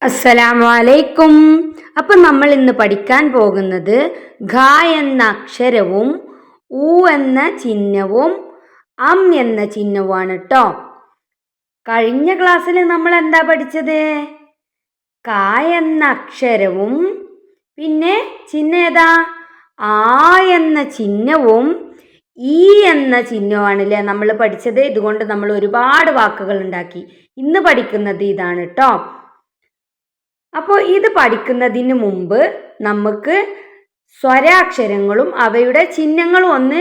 അസ്സലാമു അലൈക്കും. അപ്പം നമ്മൾ ഇന്ന് പഠിക്കാൻ പോകുന്നത് ഘ എന്ന അക്ഷരവും ഉ എന്ന ചിഹ്നവും അം എന്ന ചിഹ്നവുമാണ് കേട്ടോ. കഴിഞ്ഞ ക്ലാസ്സിൽ നമ്മൾ എന്താ പഠിച്ചത്? ക എന്ന അക്ഷരവും പിന്നെ ചിഹ്നം ഏതാ? ആ എന്ന ചിഹ്നവും ഈ എന്ന ചിഹ്നവുമാണല്ലേ നമ്മൾ പഠിച്ചത്. ഇതുകൊണ്ട് നമ്മൾ ഒരുപാട് വാക്കുകൾ ഉണ്ടാക്കി. ഇന്ന് പഠിക്കുന്നത് ഇതാണ് കേട്ടോ. അപ്പോൾ ഇത് പഠിക്കുന്നതിന് മുമ്പ് നമുക്ക് സ്വരാക്ഷരങ്ങളും അവയുടെ ചിഹ്നങ്ങളും ഒന്ന്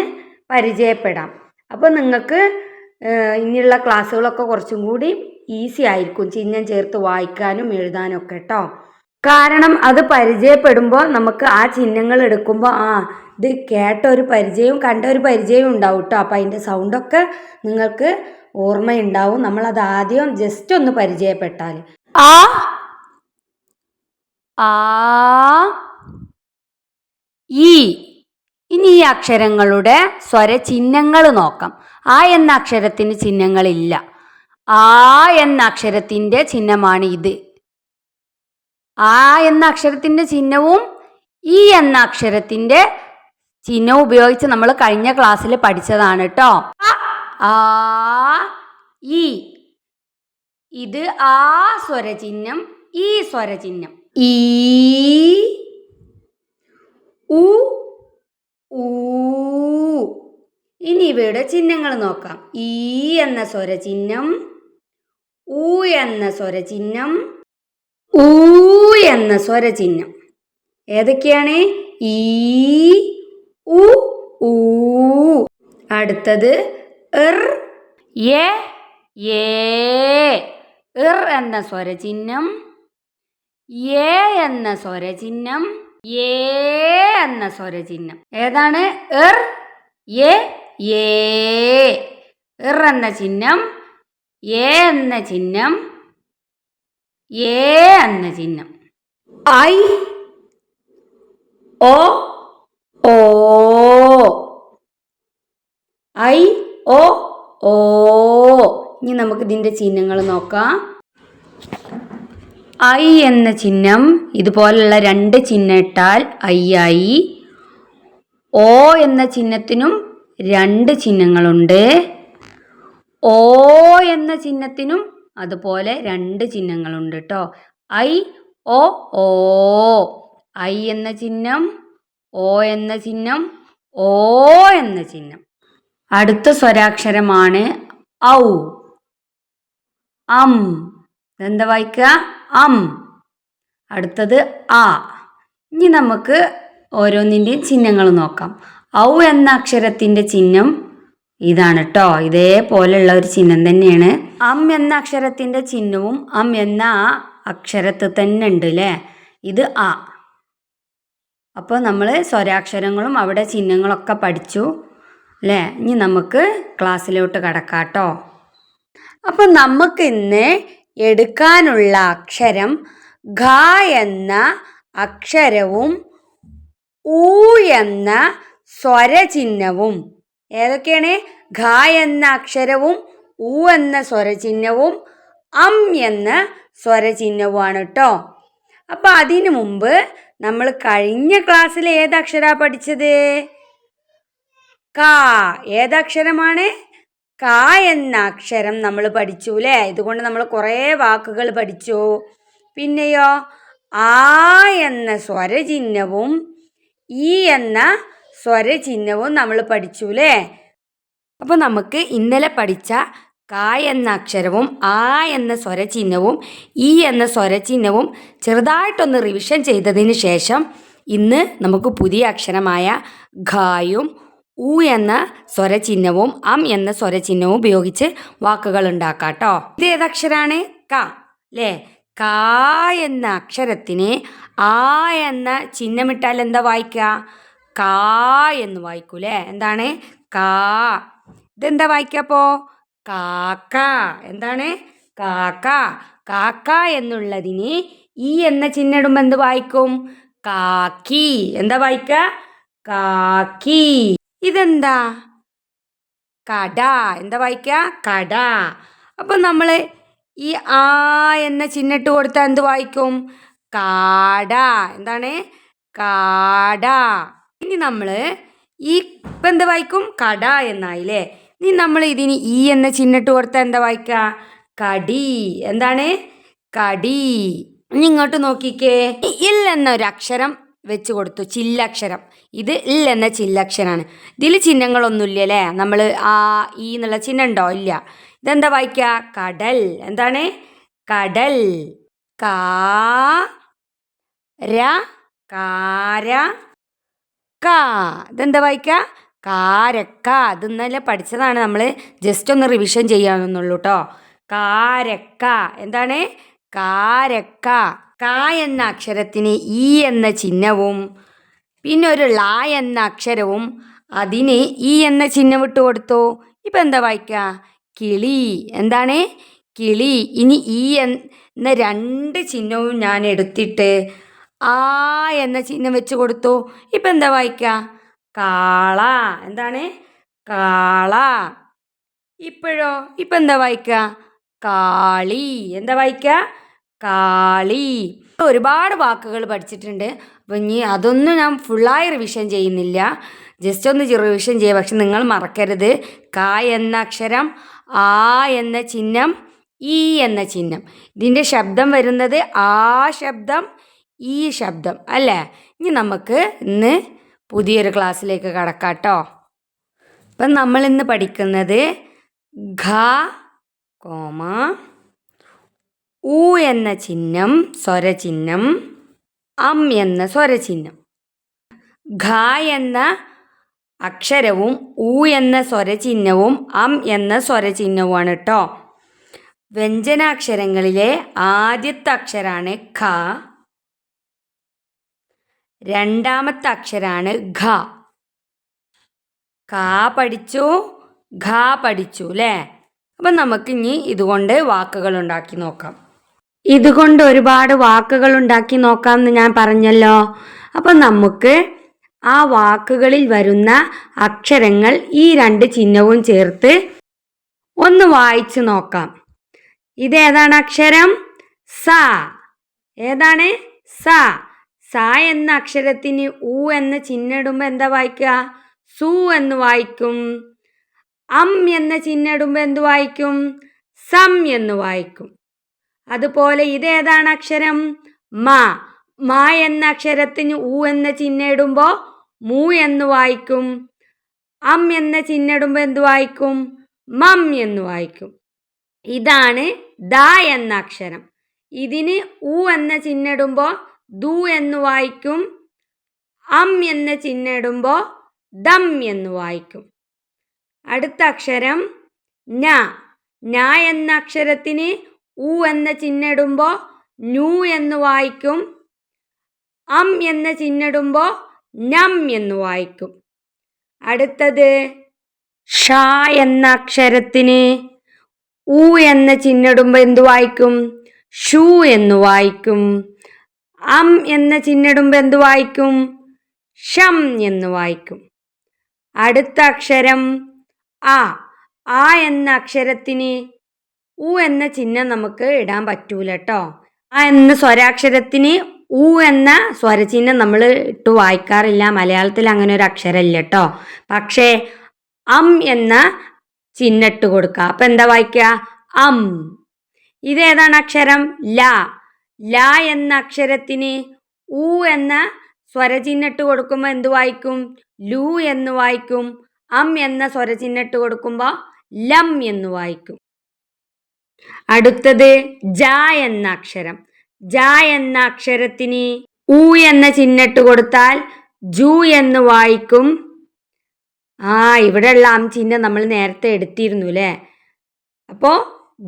പരിചയപ്പെടാം. അപ്പോൾ നിങ്ങൾക്ക് ഇനിയുള്ള ക്ലാസ്സുകളൊക്കെ കുറച്ചും കൂടി ഈസി ആയിരിക്കും, ചിഹ്നം ചേർത്ത് വായിക്കാനും എഴുതാനും ഒക്കെ കേട്ടോ. കാരണം അത് പരിചയപ്പെടുമ്പോൾ നമുക്ക് ആ ചിഹ്നങ്ങൾ എടുക്കുമ്പോൾ ഇത് കേട്ട ഒരു പരിചയവും കണ്ട ഒരു പരിചയവും ഉണ്ടാവും കേട്ടോ. അപ്പം അതിൻ്റെ സൗണ്ടൊക്കെ നിങ്ങൾക്ക് ഓർമ്മയുണ്ടാവും. നമ്മളത് ആദ്യം ജസ്റ്റ് ഒന്ന് പരിചയപ്പെട്ടാൽ ആ ഈ. ഇനി ഈ അക്ഷരങ്ങളുടെ സ്വരചിഹ്നങ്ങൾ നോക്കാം. ആ എന്ന അക്ഷരത്തിന് ചിഹ്നങ്ങളില്ല. ആ എന്ന അക്ഷരത്തിൻ്റെ ചിഹ്നമാണ് ഇത്. ആ എന്ന അക്ഷരത്തിൻ്റെ ചിഹ്നവും ഈ എന്ന അക്ഷരത്തിൻ്റെ ചിഹ്നവും ഉപയോഗിച്ച് നമ്മൾ കഴിഞ്ഞ ക്ലാസ്സിൽ പഠിച്ചതാണ് കേട്ടോ. ആ ഈ. ഇത് ആ സ്വരചിഹ്നം, ഈ സ്വരചിഹ്നം. ഈ ഉ ഊ. ഇനി ഇവയുടെ ചിഹ്നങ്ങൾ നോക്കാം. ഈ എന്ന സ്വരചിഹ്നം, ഉ എന്ന സ്വരചിഹ്നം, ഊ എന്ന സ്വരചിഹ്നം. ഏതൊക്കെയാണ്? ഈ ഉ ഊ. അടുത്തത് ഇർ എ ഇർ എന്ന സ്വരചിഹ്നം, എ എന്ന സ്വരചിഹ്നം, ഏ എന്ന സ്വരചിഹ്നം. ഏതാണ്? ഇർ എ ഇർ എന്ന ചിഹ്നം, എ എന്ന ചിഹ്നം, ഏ എന്ന ചിഹ്നം. ഐ ഓ ഓ. ഐ ഓ ഓ. ഇനി നമുക്ക് ഇതിൻ്റെ ചിഹ്നങ്ങൾ നോക്കാം. ഐ എന്ന ചിഹ്നം ഇതുപോലുള്ള രണ്ട് ചിഹ്നം ഇട്ടാൽ ഐ ആയി. ഓ എന്ന ചിഹ്നത്തിനും രണ്ട് ചിഹ്നങ്ങളുണ്ട്. ഓ എന്ന ചിഹ്നത്തിനും അതുപോലെ രണ്ട് ചിഹ്നങ്ങളുണ്ട് കേട്ടോ. ഐ ഓ ഓ. ഐ എന്ന ചിഹ്നം, ഓ എന്ന ചിഹ്നം, ഓ എന്ന ചിഹ്നം. അടുത്ത സ്വരാക്ഷരമാണ് ഔ. അം. എന്താ വായിക്കുക? അം. അടുത്തത് ആ. ഇനി നമുക്ക് ഓരോന്നിൻ്റെയും ചിഹ്നങ്ങൾ നോക്കാം. ഔ എന്ന അക്ഷരത്തിൻ്റെ ചിഹ്നം ഇതാണ് കേട്ടോ. ഇതേപോലെയുള്ള ഒരു ചിഹ്നം തന്നെയാണ്. അം എന്ന അക്ഷരത്തിൻ്റെ ചിഹ്നവും അം എന്ന ആ അക്ഷരത്തിൽ തന്നെ ഉണ്ട് അല്ലേ. ഇത് ആ. അപ്പോൾ നമ്മൾ സ്വരാക്ഷരങ്ങളും അവിടെ ചിഹ്നങ്ങളൊക്കെ പഠിച്ചു അല്ലേ. ഇനി നമുക്ക് ക്ലാസ്സിലോട്ട് കടക്കാം കേട്ടോ. അപ്പം നമുക്ക് ഇന്ന് എടുക്കാനുള്ള അക്ഷരം ഘ എന്ന അക്ഷരവും ഊ എന്ന സ്വരചിഹ്നവും. ഏതൊക്കെയാണ്? ഘ എന്ന അക്ഷരവും ഊ എന്ന സ്വരചിഹ്നവും അം എന്ന സ്വരചിഹ്നവുമാണ് കേട്ടോ. അപ്പം അതിനു മുമ്പ് നമ്മൾ കഴിഞ്ഞ ക്ലാസ്സിൽ ഏതക്ഷരാ പഠിച്ചത്? ക. ഏതക്ഷരമാണ്? ക എന്ന അക്ഷരം നമ്മൾ പഠിച്ചു അല്ലേ. ഇതുകൊണ്ട് നമ്മൾ കുറേ വാക്കുകൾ പഠിച്ചു. പിന്നെയോ ആ എന്ന സ്വരചിഹ്നവും ഈ എന്ന സ്വരചിഹ്നവും നമ്മൾ പഠിച്ചു അല്ലേ. അപ്പോൾ നമുക്ക് ഇന്നലെ പഠിച്ച ക എന്ന അക്ഷരവും ആ എന്ന സ്വരചിഹ്നവും ഈ എന്ന സ്വരചിഹ്നവും ചെറുതായിട്ടൊന്ന് റിവിഷൻ ചെയ്തതിന് ശേഷം ഇന്ന് നമുക്ക് പുതിയ അക്ഷരമായ ഘായും ഉ എന്ന സ്വരചിഹ്നവും അം എന്ന സ്വരചിഹ്നവും ഉപയോഗിച്ച് വാക്കുകൾ ഉണ്ടാക്കാം കേട്ടോ. ഇത് ഏതക്ഷരാണ്? ക അല്ലേ. ക എന്ന അക്ഷരത്തിന് ആ എന്ന ചിഹ്നമിട്ടാൽ എന്താ വായിക്കുക? കാ എന്ന് വായിക്കൂലേ. എന്താണ്? കാ. ഇതെന്താ വായിക്കപ്പോ? കാക്ക. എന്താണ്? കാക്ക. കാക്ക എന്നുള്ളതിന് ഈ എന്ന ചിഹ്നം ഇടുമ്പോൾ എന്ത് വായിക്കും? കാക്കി. എന്താ വായിക്കുക? കാക്കി. ഇതെന്താ? കട. എന്താ വായിക്കുക? കട. അപ്പം നമ്മൾ ഈ ആ എന്ന ചിഹ്നിട്ട് കൊടുത്താൽ എന്ത് വായിക്കും? കാട. എന്താണ്? കാട. ഇനി നമ്മൾ ഈ ഇപ്പം എന്ത് വായിക്കും? കട എന്നായില്ലേ. ഇനി നമ്മൾ ഇതിന് ഈ എന്ന ചിഹ്നിട്ട് കൊടുത്താൽ എന്താ വായിക്കുക? കടി. എന്താണ്? കടി. ഇനി ഇങ്ങോട്ട് നോക്കിക്കേ. ഇൽ എന്നൊരു അക്ഷരം വെച്ച് കൊടുത്തു, ചില്ലക്ഷരം. ഇത് ഇൽ എന്ന ചില്ലക്ഷരാണ്. ഇതിൽ ചിഹ്നങ്ങളൊന്നുമില്ല അല്ലേ? നമ്മൾ ആ ഈ എന്നുള്ള ചിഹ്നം ഉണ്ടോ? ഇല്ല. ഇതെന്താ വായിക്കുക? കടൽ. എന്താണ്? കടൽ. കാ ര കാര ക. ഇതെന്താ വായിക്കുക? കാരക്ക. ഇത് ഇന്നലെ പഠിച്ചതാണ്, നമ്മൾ ജസ്റ്റ് ഒന്ന് റിവിഷൻ ചെയ്യാമെന്നുള്ളൂ കേട്ടോ. കാരക്ക. എന്താണ്? കാരക്ക. ക എന്ന അക്ഷരത്തിന് ഈ എന്ന ചിഹ്നവും പിന്നെ ഒരു ല എന്ന അക്ഷരവും അതിന് ഈ എന്ന ചിഹ്നം ഇട്ട് കൊടുത്തു. ഇപ്പം എന്താ വായിക്കുക? കിളി. എന്താണ്? കിളി. ഇനി ഈ എന്ന രണ്ട് ചിഹ്നവും ഞാൻ എടുത്തിട്ട് ആ എന്ന ചിഹ്നം വെച്ച് കൊടുത്തു. ഇപ്പം എന്താ വായിക്കുക? കാള. എന്താണ്? കാള. ഇപ്പോഴോ? ഇപ്പം എന്താ വായിക്കുക? കാളി. എന്താ വായിക്കുക? കാളി. ഒരുപാട് വാക്കുകൾ പഠിച്ചിട്ടുണ്ട്. അപ്പം ഇനി അതൊന്നും ഞാൻ ഫുള്ളായി റിവിഷൻ ചെയ്യുന്നില്ല, ജസ്റ്റ് ഒന്ന് റിവിഷൻ ചെയ്യുക. പക്ഷെ നിങ്ങൾ മറക്കരുത്, ക എന്ന അക്ഷരം, ആ എന്ന ചിഹ്നം, ഈ എന്ന ചിഹ്നം. ഇതിൻ്റെ ശബ്ദം വരുന്നത് ആ ശബ്ദം, ഈ ശബ്ദം അല്ലേ. ഇനി നമുക്ക് ഇന്ന് പുതിയൊരു ക്ലാസ്സിലേക്ക് കടക്കാം കേട്ടോ. അപ്പം നമ്മൾ ഇന്ന് പഠിക്കുന്നത് ഘ കോമ ഉ എന്ന ചിഹ്നം സ്വരചിഹ്നം, അം എന്ന സ്വരചിഹ്നം. ഘ എന്ന അക്ഷരവും ഉ എന്ന സ്വരചിഹ്നവും അം എന്ന സ്വരചിഹ്നവുമാണ് കേട്ടോ. വ്യഞ്ജനാക്ഷരങ്ങളിലെ ആദ്യത്തെ അക്ഷരമാണ് ഖ, രണ്ടാമത്തെ അക്ഷരമാണ് ഘ. ക പഠിച്ചു, ഘ പഠിച്ചു അല്ലേ. അപ്പം നമുക്ക് ഇനി ഇതുകൊണ്ട് വാക്കുകൾ ഉണ്ടാക്കി നോക്കാം. ഇതുകൊണ്ട് ഒരുപാട് വാക്കുകൾ ഉണ്ടാക്കി നോക്കാം എന്ന് ഞാൻ പറഞ്ഞല്ലോ. അപ്പം നമുക്ക് ആ വാക്കുകളിൽ വരുന്ന അക്ഷരങ്ങൾ ഈ രണ്ട് ചിഹ്നവും ചേർത്ത് ഒന്ന് വായിച്ചു നോക്കാം. ഇതേതാണ് അക്ഷരം? സ. ഏതാണ്? സ. സ എന്ന അക്ഷരത്തിന് ഉ എന്ന ചിഹ്നം ഇടുമ്പോൾ എന്താ വായിക്കുക? സു എന്ന് വായിക്കും. അം എന്ന ചിഹ്നം ഇടുമ്പോൾ എന്ത് വായിക്കും? സം എന്ന് വായിക്കും. അതുപോലെ ഇതേതാണ് അക്ഷരം? മ. മ എന്ന അക്ഷരത്തിന് ഉ എന്ന ചിഹ്നം ഇടുമ്പോൾ മു എന്ന് വായിക്കും. അം എന്ന ചിഹ്നം ഇടുമ്പോൾ എന്ത് വായിക്കും? മം എന്ന് വായിക്കും. ഇതാണ് ദ എന്ന അക്ഷരം. ഇതിന് ഉ എന്ന ചിഹ്നം ഇടുമ്പോൾ ദു എന്ന് വായിക്കും. അം എന്ന ചിഹ്നം ഇടുമ്പോൾ ദം എന്ന് വായിക്കും. അടുത്ത അക്ഷരം ന. ന എന്ന അക്ഷരത്തിന് ഉ എന്ന ചിഹ്നം ഇടുമ്പോൾ നു എന്ന് വായിക്കും. അം എന്ന ചിഹ്നം ഇടുമ്പോൾ നം എന്ന് വായിക്കും. അടുത്തത് ഷ എന്ന അക്ഷരത്തിന് ഉ എന്ന ചിഹ്നം ഇടുമ്പോൾ എന്ത് വായിക്കും? ഷു എന്ന് വായിക്കും. അം എന്ന ചിഹ്നം ഇടുമ്പോൾ എന്ത് വായിക്കും? ഷം എന്ന് വായിക്കും. അടുത്ത അക്ഷരം ആ. ആ എന്ന അക്ഷരത്തിന് ഉ എന്ന ചിഹ്നം നമുക്ക് ഇടാൻ പറ്റൂല കേട്ടോ. ആ എന്ന സ്വരാക്ഷരത്തിന് ഉ എന്ന സ്വരചിഹ്നം നമ്മൾ ഇട്ട് വായിക്കാറില്ല. മലയാളത്തിൽ അങ്ങനെ ഒരു അക്ഷരമില്ല കേട്ടോ. പക്ഷേ അം എന്ന ചിഹ്നം ഇട്ട് കൊടുക്കുക. അപ്പം എന്താ വായിക്കുക? അം. ഇതേതാണ് അക്ഷരം? ല. ല എന്ന അക്ഷരത്തിന് ഉ എന്ന സ്വരചിഹ്നം ഇട്ട് കൊടുക്കുമ്പോൾ എന്ത് വായിക്കും? ലു എന്ന് വായിക്കും. അം എന്ന സ്വരചിഹ്നം ഇട്ട് കൊടുക്കുമ്പോൾ ലം എന്ന് വായിക്കും. അടുത്തത് ജ എന്ന അക്ഷരം. ജ എന്ന അക്ഷരത്തിന് ഉ എന്ന ചിഹ്നം ഇട്ട് കൊടുത്താൽ ജു എന്ന് വായിക്കും. ഇവിടെയുള്ള അം ചിഹ്നം നമ്മൾ നേരത്തെ എടുത്തിരുന്നു അല്ലേ. അപ്പോൾ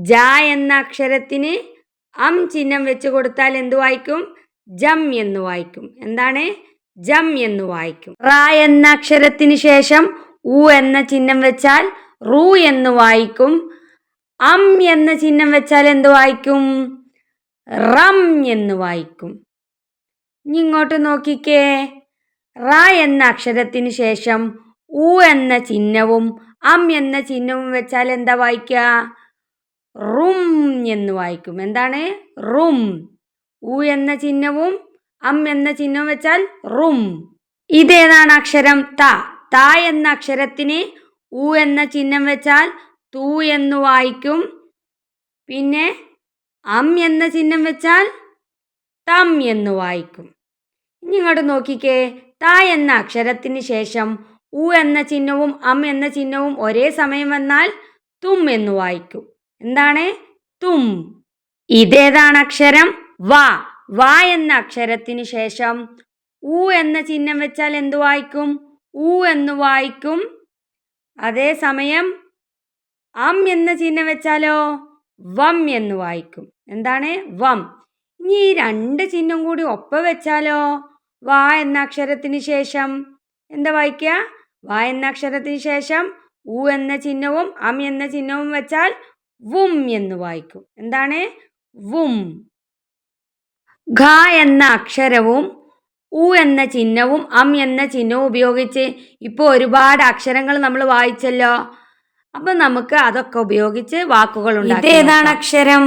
ജ എന്ന അക്ഷരത്തിന് അം ചിഹ്നം വെച്ച് കൊടുത്താൽ എന്ത് വായിക്കും? ജം എന്ന് വായിക്കും. എന്താണ്? ജം എന്ന് വായിക്കും. റ എന്ന അക്ഷരത്തിന് ശേഷം ഉ എന്ന ചിഹ്നം വെച്ചാൽ റു എന്ന് വായിക്കും. അം എന്ന ചിഹ്നം വെച്ചാൽ എന്ത് വായിക്കും? റം എന്ന് വായിക്കും. ഇനി ഇങ്ങോട്ട് നോക്കിക്കേ. റ എന്ന അക്ഷരത്തിന് ശേഷം ഉ എന്ന ചിഹ്നവും അം എന്ന ചിഹ്നവും വെച്ചാൽ എന്താ വായിക്കുക? റും എന്ന് വായിക്കും. എന്താണ്? റും. ഉ എന്ന ചിഹ്നവും അം എന്ന ചിഹ്നവും വെച്ചാൽ റും. ഇതേതാണ് അക്ഷരം? ത. ത എന്ന അക്ഷരത്തിന് ഉ എന്ന ചിഹ്നം വെച്ചാൽ തൂ എന്ന് വായിക്കും. പിന്നെ അം എന്ന ചിഹ്നം വെച്ചാൽ തം എന്ന് വായിക്കും. ഇനി ഇങ്ങോട്ട് നോക്കിക്കേ. ത എന്ന അക്ഷരത്തിന് ശേഷം ഉ എന്ന ചിഹ്നവും അം എന്ന ചിഹ്നവും ഒരേ സമയം വന്നാൽ തും എന്ന് വായിക്കും. എന്താണ്? തും. ഇതേതാണ് അക്ഷരം? വ. വ എന്ന അക്ഷരത്തിന് ശേഷം ഉ എന്ന ചിഹ്നം വെച്ചാൽ എന്ത് വായിക്കും? ഉ എന്ന് വായിക്കും. അതേസമയം അം എന്ന ചിഹ്നം വെച്ചാലോ വം എന്ന് വായിക്കും. എന്താണ്? വം. ഇനി ഈ രണ്ട് ചിഹ്നം കൂടി ഒപ്പം വെച്ചാലോ വ എന്ന അക്ഷരത്തിന് ശേഷം എന്താ വായിക്കുക? വ എന്ന അക്ഷരത്തിന് ശേഷം ഉ എന്ന ചിഹ്നവും അം എന്ന ചിഹ്നവും വെച്ചാൽ വും എന്ന് വായിക്കും. എന്താണ്? വും. ഘ എന്ന അക്ഷരവും ഉ എന്ന ചിഹ്നവും അം എന്ന ചിഹ്നവും ഉപയോഗിച്ച് ഇപ്പോൾ ഒരുപാട് അക്ഷരങ്ങൾ നമ്മൾ വായിച്ചല്ലോ. അപ്പൊ നമുക്ക് അതൊക്കെ ഉപയോഗിച്ച് വാക്കുകൾ ഉണ്ടാക്കാം. ഇതേതാണ് അക്ഷരം?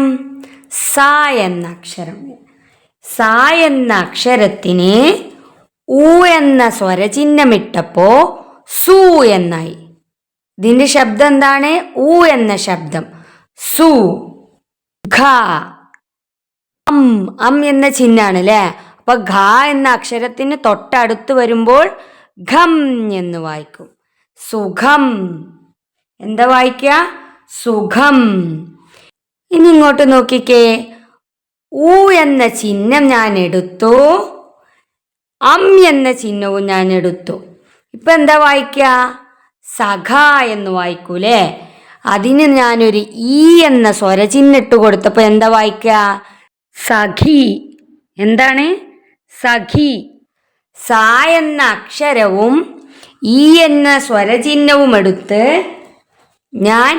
സ എന്ന അക്ഷരം. സ എന്ന അക്ഷരത്തിന് ഉ എന്ന സ്വരചിഹ്നമിട്ടപ്പോ സു എന്നായി. ഇതിന്റെ ശബ്ദം എന്താണ്? ഉ എന്ന ശബ്ദം. സു. ഘ. അം എന്ന ചിഹ്നാണ് അല്ലേ. അപ്പൊ ഘ എന്ന അക്ഷരത്തിന് തൊട്ടടുത്ത് വരുമ്പോൾ ഘം എന്ന് വായിക്കും. സുഖം. എന്താ വായിക്കുക? സുഖം. ഇനി ഇങ്ങോട്ട് നോക്കിക്കേ. ഉ എന്ന ചിഹ്നം ഞാൻ എടുത്തു, അം എന്ന ചിഹ്നവും ഞാൻ എടുത്തു. ഇപ്പൊ എന്താ വായിക്കുക? സഖ എന്ന് വായിക്കൂലേ. അതിന് ഞാനൊരു ഈ എന്ന സ്വരചിഹ്നം ഇട്ട് കൊടുത്തപ്പോ എന്താ വായിക്കുക? സഖി. എന്താണ്? സഖി. സ എന്ന അക്ഷരവും ഈ എന്ന സ്വരചിഹ്നവും എടുത്ത് ഞാൻ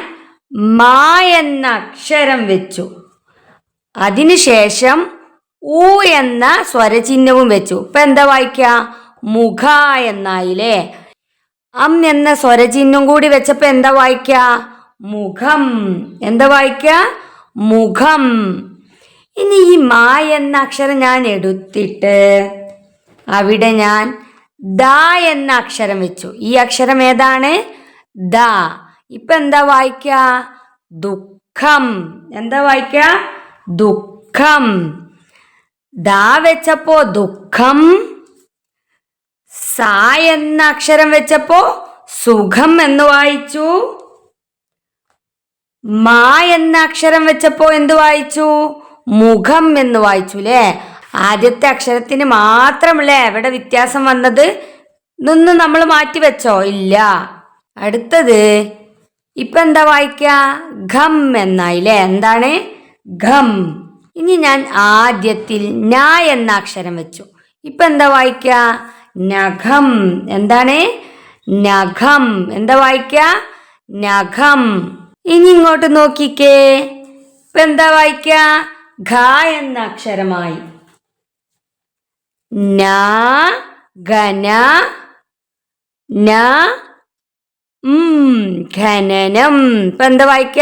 മാ എന്ന അക്ഷരം വെച്ചു. അതിനുശേഷം ഉ എന്ന സ്വരചിഹ്നവും വെച്ചു. ഇപ്പൊ എന്താ വായിക്കുക? മുഖ എന്നായില്ലേ. അം എന്ന സ്വരചിഹ്നം കൂടി വെച്ചപ്പോ എന്താ വായിക്കുക? മുഖം. എന്താ വായിക്കുക? മുഖം. ഇനി ഈ മാ എന്ന അക്ഷരം ഞാൻ എടുത്തിട്ട് അവിടെ ഞാൻ ദ എന്ന അക്ഷരം വെച്ചു. ഈ അക്ഷരം ഏതാണ്? ദ. ഇപ്പൊ എന്താ വായിക്കുക? ദുഃഖം. എന്താ വായിക്കുക? ദുഃഖം. ദ വെച്ചപ്പോ ദുഃഖം, സ എന്ന അക്ഷരം വെച്ചപ്പോ സുഖം എന്ന് വായിച്ചു. മാ എന്ന അക്ഷരം വെച്ചപ്പോ എന്ത് വായിച്ചു? മുഖം എന്ന് വായിച്ചു അല്ലേ. ആദ്യത്തെ അക്ഷരത്തിന് മാത്രമല്ലേ എവിടെ വ്യത്യാസം വന്നത്? ഇതൊന്നും നമ്മൾ മാറ്റി വെച്ചോ? ഇല്ല. അടുത്തത് ഇപ്പൊ എന്താ വായിക്ക? ഘം എന്നായില്ലേ. എന്താണ്? ഘം. ഇനി ഞാൻ ആദ്യത്തിൽ ന എന്ന അക്ഷരം വെച്ചു. ഇപ്പൊ എന്താ വായിക്ക? നഖം. എന്താണ്? നഖം. എന്താ വായിക്ക? നഖം. ഇനി ഇങ്ങോട്ട് നോക്കിക്കേ. ഇപ്പൊ എന്താ വായിക്ക? ഘ എന്ന അക്ഷരമായി. ന ഘന ന ഖനനം. ഇപ്പൊ എന്താ വായിക്ക?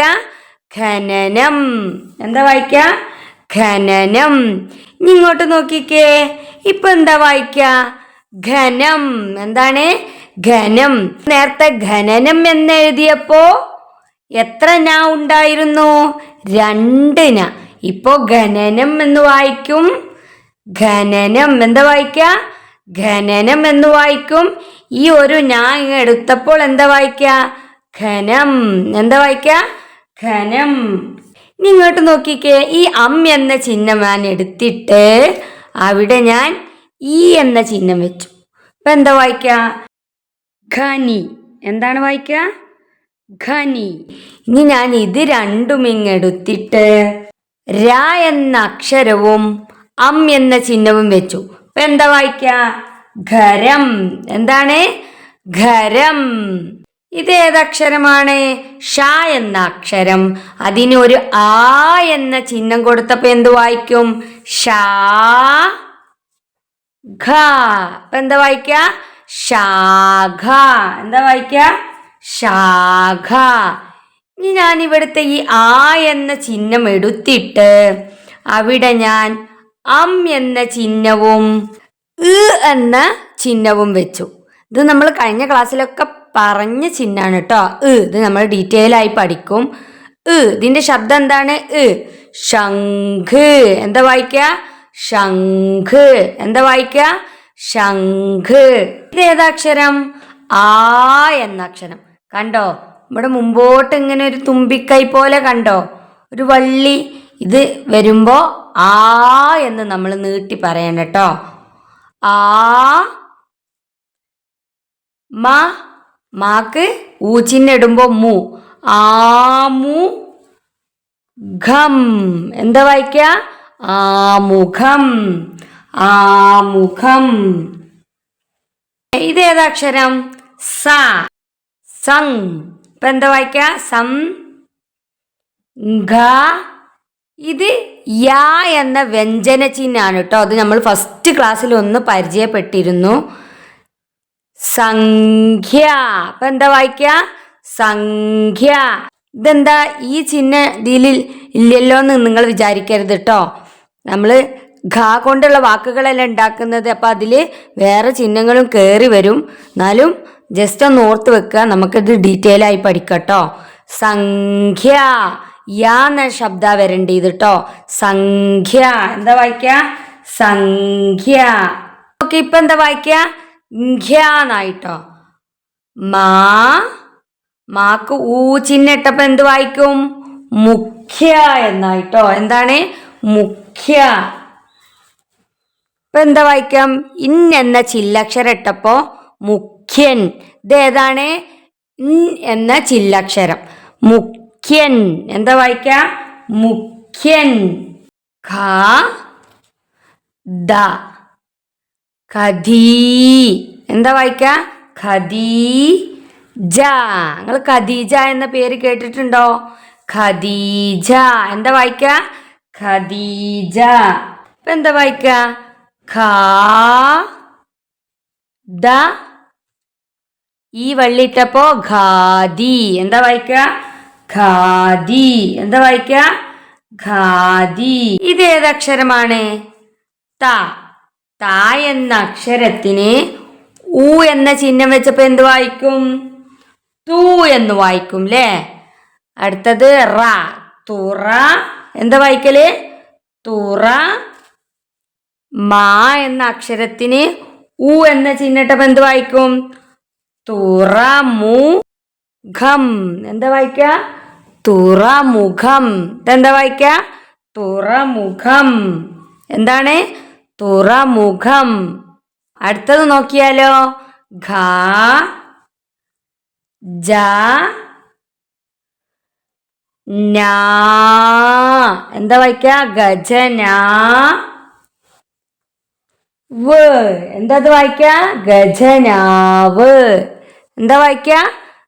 ഖനനം. എന്താ വായിക്ക? ഖനനം. ഇനി ഇങ്ങോട്ട് നോക്കിക്കേ. ഇപ്പൊ എന്താ വായിക്ക? ഘനം. എന്താണ്? ഘനം. നേരത്തെ ഖനനം എന്ന് എഴുതിയപ്പോ എത്ര ന ഉണ്ടായിരുന്നു? 2 ന. ഇപ്പോ ഖനനം എന്ന് വായിക്കും. ഖനനം. എന്താ വായിക്ക? ഖനനം എന്ന് വായിക്കും. ഈ ഒരു ഞാൻ എടുത്തപ്പോൾ എന്താ വായിക്ക? ഖനം. എന്താ വായിക്ക? ഖനം. ഇനി ഇങ്ങോട്ട് നോക്കിക്കേ. ഈ അം എന്ന ചിഹ്നം ഞാൻ എടുത്തിട്ട് അവിടെ ഞാൻ ഈ എന്ന ചിഹ്നം വെച്ചു. ഇപ്പൊ എന്താ വായിക്ക? ഖനി. എന്താണ് വായിക്ക? ഖനി. ഇനി ഞാൻ ഇത് രണ്ടും ഇങ്ങെടുത്തിട്ട് ര എന്ന അക്ഷരവും അം എന്ന ചിഹ്നവും വെച്ചു. ഇപ്പൊ എന്താ വായിക്ക? ഖരം. എന്താണ്? ഖരം. ഇത് ഏതക്ഷരമാണ്? ഷ എന്ന അക്ഷരം. അതിന് ഒരു ആ എന്ന ചിഹ്നം കൊടുത്തപ്പോ എന്ത് വായിക്കും? ഷാ ഘ. ഇപ്പൊ എന്താ വായിക്ക? ശാഖ. എന്താ വായിക്ക? ശാഖ. ഇനി ഞാൻ ഇവിടുത്തെ ഈ ആ എന്ന ചിഹ്നം എടുത്തിട്ട് അവിടെ ഞാൻ അം എന്ന ചിഹ്നവും എന്ന ചിഹ്നവും വെച്ചു. ഇത് നമ്മൾ കഴിഞ്ഞ ക്ലാസ്സിലൊക്കെ പറഞ്ഞ ചിഹ്നമാണ് കേട്ടോ. ഇത് നമ്മൾ ഡീറ്റെയിൽ ആയി പഠിക്കും. ഇതിന്റെ ശബ്ദം എന്താണ്? ശംഖ്. എന്താ വായിക്കുക? ശംഖ്. എന്താ വായിക്കുക? ശംഖ്. ഇത് ഏതാക്ഷരം? ആ എന്ന അക്ഷരം. കണ്ടോ? ഇവിടെ മുമ്പോട്ട് ഇങ്ങനെ ഒരു തുമ്പിക്കൈ പോലെ കണ്ടോ? ഒരു വള്ളി. ഇത് വരുമ്പോ ആ എന്ന് നമ്മൾ നീട്ടി പറയണം കേട്ടോ. ആ. മാക്ക് ഊച്ചിന് ഇടുമ്പോ മു. ആമു ഘം. എന്താ വായിക്ക? ആമുഖം. ആമുഖം. ഇതേതാക്ഷരം? സ. സംഗ്. ഇപ്പൊ എന്താ വായിക്ക? സം. ഘ. ഇത് യാ എന്ന വ്യഞ്ജന ചിഹ്നാണ് കേട്ടോ. അത് നമ്മൾ ഫസ്റ്റ് ക്ലാസ്സിൽ ഒന്ന് പരിചയപ്പെട്ടിരുന്നു. സംഖ്യ. അപ്പൊ എന്താ വായിക്ക? സംഖ്യ. ഇതെന്താ ഈ ചിഹ്ന ഇതിൽ ഇല്ലല്ലോ എന്ന് നിങ്ങൾ വിചാരിക്കരുത് കേട്ടോ. നമ്മള് ഘ കൊണ്ടുള്ള വാക്കുകളെല്ലാം ഉണ്ടാക്കുന്നത്. അപ്പൊ അതില് വേറെ ചിഹ്നങ്ങളും കയറി വരും. എന്നാലും ജസ്റ്റ് ഒന്ന് ഓർത്ത് വെക്കുക. നമുക്കിത് ഡീറ്റെയിൽ ആയി പഠിക്കട്ടോ. സംഖ്യ. യാ എന്ന ശബ്ദ വരേണ്ടത് കേട്ടോ. സംഖ്യ. എന്താ വായിക്ക? സംഖ്യ. ഓക്കെ. ഇപ്പൊ എന്താ വായിക്ക? ഘ്യാന്നായിട്ടോ. മാക്ക് ഊ ചിഹ്നം ഇട്ടപ്പോ എന്ത് വായിക്കും? മുഖ്യ എന്നായിട്ടോ. എന്താണ്? മുഖ്യ. ഇപ്പൊ എന്താ വായിക്കാം? ഇൻ എന്ന ചില്ലക്ഷരം ഇട്ടപ്പോ മുഖ്യൻ. ഇത് ഏതാണ്? ഇൻ എന്ന ചില്ലക്ഷരം. മുഖ്യൻ. എന്താ വായിക്ക? മുഖ്യൻ. ഖ ദ. ഖദീ. എന്താ വായിക്ക? ഖദീജ. നിങ്ങൾ ഖദീജ എന്ന പേര് കേട്ടിട്ടുണ്ടോ? ഖദീജ. എന്താ വായിക്ക? ഖദീജ. ഇപ്പൊ എന്താ വായിക്ക? ഖ ദ. ഈ വള്ളിട്ടപ്പോ ഖാദി. എന്താ വായിക്ക? ഖാദി. എന്താ വായിക്ക? ഖാദി. ഇത് ഏതക്ഷരമാണ്? ത. ത എന്ന അക്ഷരത്തിന് ഊ എന്ന ചിഹ്നം വെച്ചപ്പോ എന്ത് വായിക്കും? തൂ എന്ന് വായിക്കും അല്ലേ? അടുത്തത് റ. തുറ. എന്താ വായിക്കല്? തുറ. മാ എന്ന അക്ഷരത്തിന് ഊ എന്ന ചിഹ്നട്ടപ്പോ എന്ത് വായിക്കും? തുറമുഖം. എന്താ വായിക്ക? തുറമുഖം. ഇതെന്താ വായിക്ക? തുറമുഖം. എന്താണ്? തുറമുഖം. അടുത്തത് നോക്കിയാലോ? ഘ ജ ന. എന്താ വായിക്ക? ഗജന. വ്. എന്താ വായിക്ക? ഗജനാവ്. എന്താ വായിക്ക?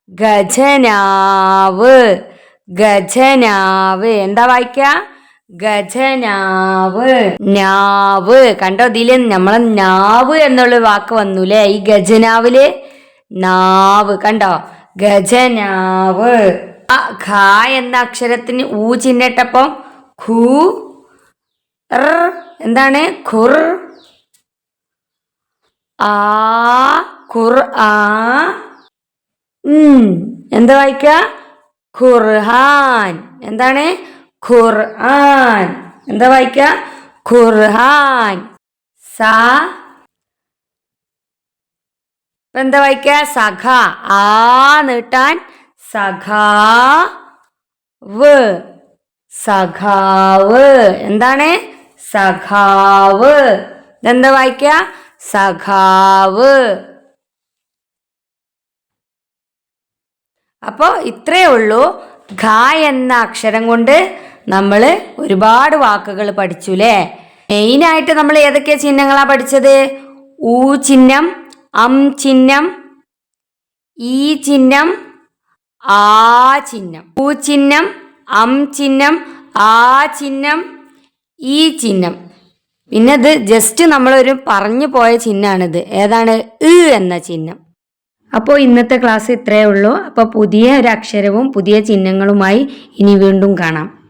ഗജനാവ്. ഗജനാവ്. എന്താ വായിക്ക? ഗജനാവ്. നാവ്. കണ്ടോ? ഇതില് നമ്മളെ നാവ് എന്നുള്ള വാക്ക് വന്നൂല്ലേ ഈ ഗജനാവില്? നാവ്. കണ്ടോ? ഗജനാവ്. ഖ എന്ന അക്ഷരത്തിന് ഊ ചിഹ്നട്ടപ്പം ഖു. എന്താണ്? ഖുർ. ആ. ഖുർ. ആ. എന്താ വായിക്ക? ഖുർആൻ. എന്താണ്? ഖുർആൻ. എന്താ വായിക്ക? ഖുർആൻ. സ. എന്താ വായിക്ക? സഖ. ആ നീട്ടാൻ സഖാവ്. സഖാവ്. എന്താണ്? സഖാവ്. ഇതെന്താ വായിക്ക? സഖാവ്. അപ്പോ ഇത്രയേ ഉള്ളൂ. ഘ എന്ന അക്ഷരം കൊണ്ട് നമ്മൾ ഒരുപാട് വാക്കുകൾ പഠിച്ചു അല്ലേ? മെയിനായിട്ട് നമ്മൾ ഏതൊക്കെ ചിഹ്നങ്ങളാ പഠിച്ചത്? ഊ ചിഹ്നം, അം ചിഹ്നം, ഈ ചിഹ്നം, ആ ചിഹ്നം. ഊ ചിഹ്നം, അം ചിഹ്നം, ആ ചിഹ്നം, ഈ ചിഹ്നം. പിന്നെ ഇത് ജസ്റ്റ് നമ്മളൊരു പറഞ്ഞു പോയ ചിഹ്നമാണിത്. ഏതാണ്? എന്ന ചിഹ്നം. അപ്പോൾ ഇന്നത്തെ ക്ലാസ് ഇത്രയേ ഉള്ളൂ. അപ്പോൾ പുതിയ ഒരു അക്ഷരവും പുതിയ ചിഹ്നങ്ങളുമായി ഇനി വീണ്ടും കാണാം.